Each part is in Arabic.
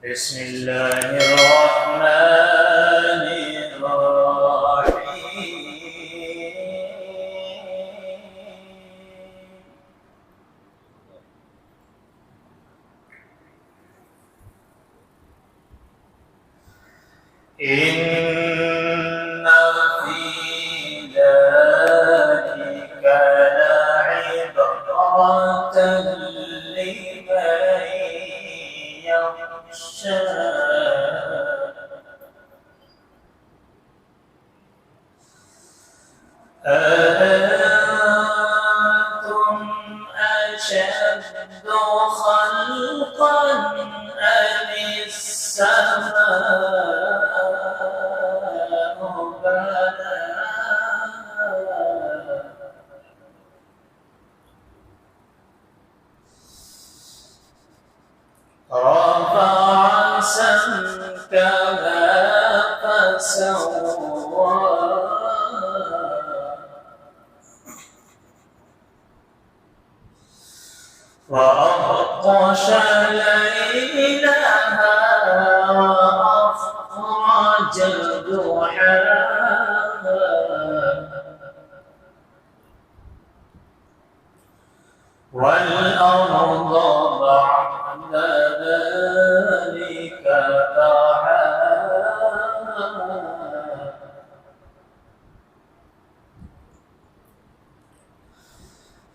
بسم الله الرحمن الرحيم إن في ذلك لعبرة لمن يخشى أأنتم أشد خلقا أم السماء بناها رفع سمكها فسواها وأغطش ليلها وأخرج ضحاها والأرض بعد ذلك دحاها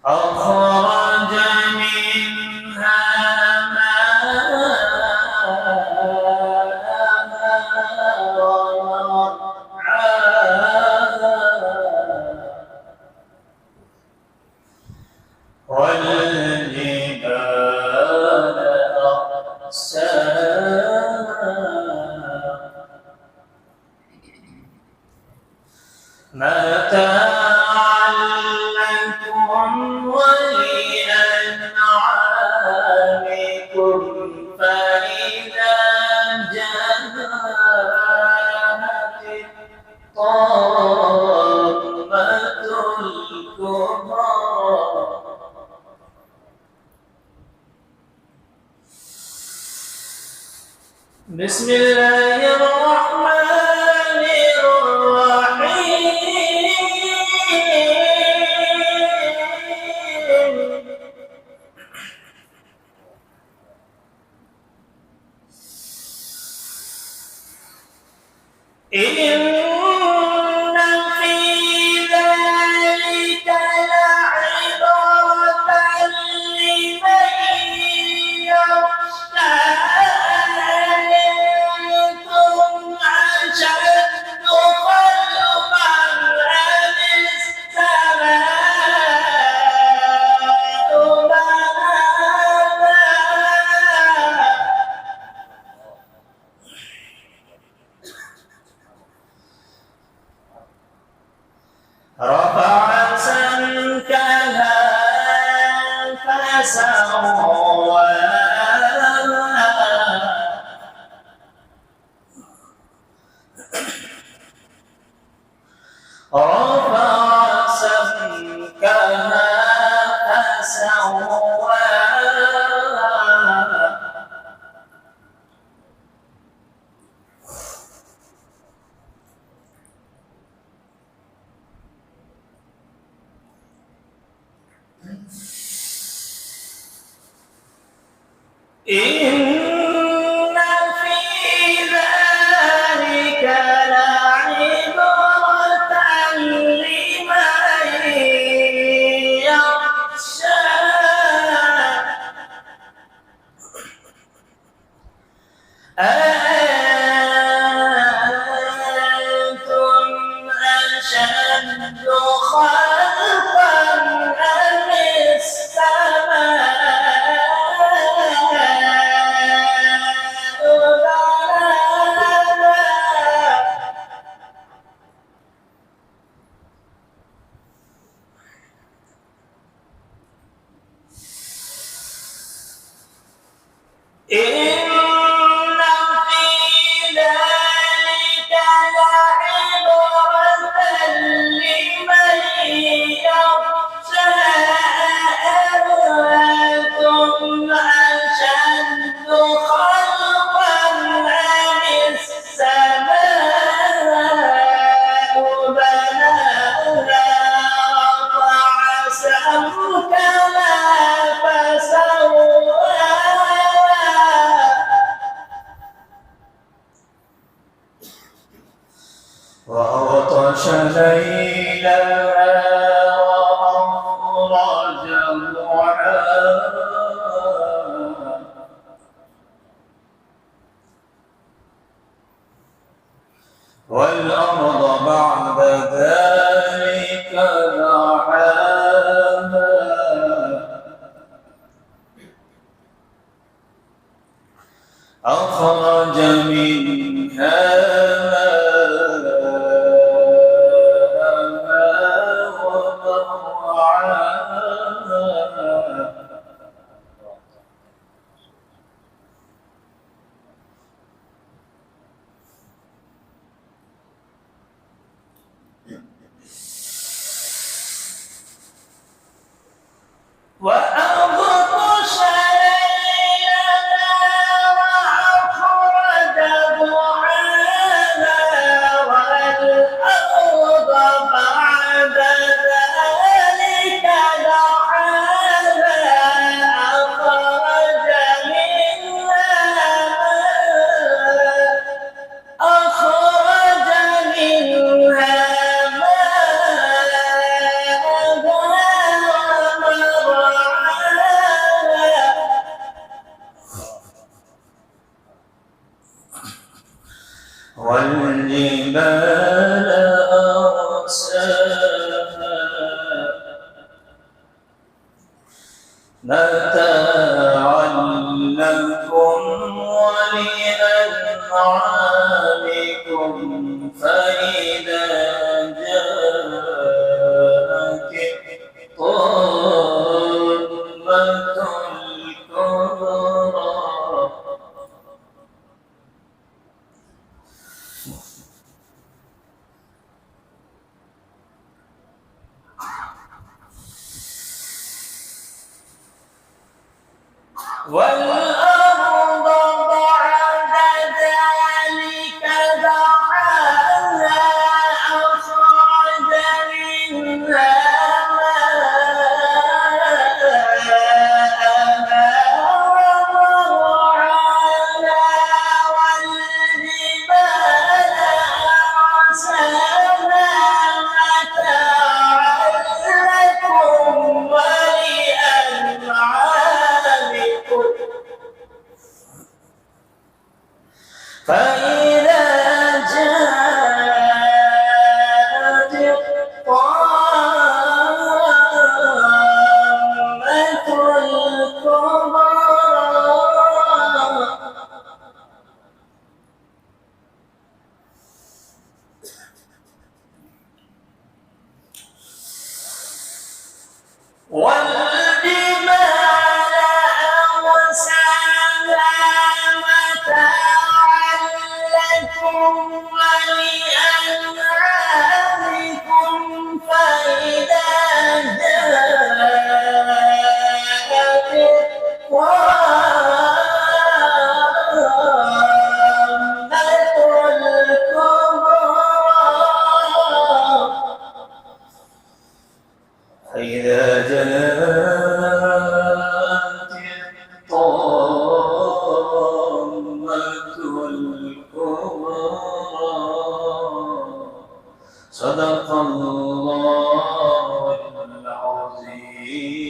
أخرج منها ماءها ومرعاها والجبال أرساها متاعا لكم ولأنعامكم فإذا جاءت الطامة الكبرى بسم الله الرحمن الرحيم إن في ذلك لعبرة لمن يخشى أأنتم أشد خلقا أم السماء بناها رفع سمكها فسواها رفع سمكها فسواها إن في ذلك لعبرة لمن يخشى أأنتم أشد خلقا أم السماء بناها إن في أخرج منها ماءها ومرعاها وأغطش ليلها وأخرج ضحاها والأرض بعد ذلك دحاها أخرج منها والجبال أرساها متاعا لكم ولأنعامكم فإذا جاءت الطامة الكبرى والأرض بعد ذلك دحاها أخرج منها ماءها والجبال أرساها متاعا لكم ولأنعامكم فإذا جاءت الطامة الكبرى والجبال أرساها متاعا لكم ولأنعامكم فإذا جاءت الطامة الكبرى فإذا جاءت الطامة الكبرى صدق الله العظيم.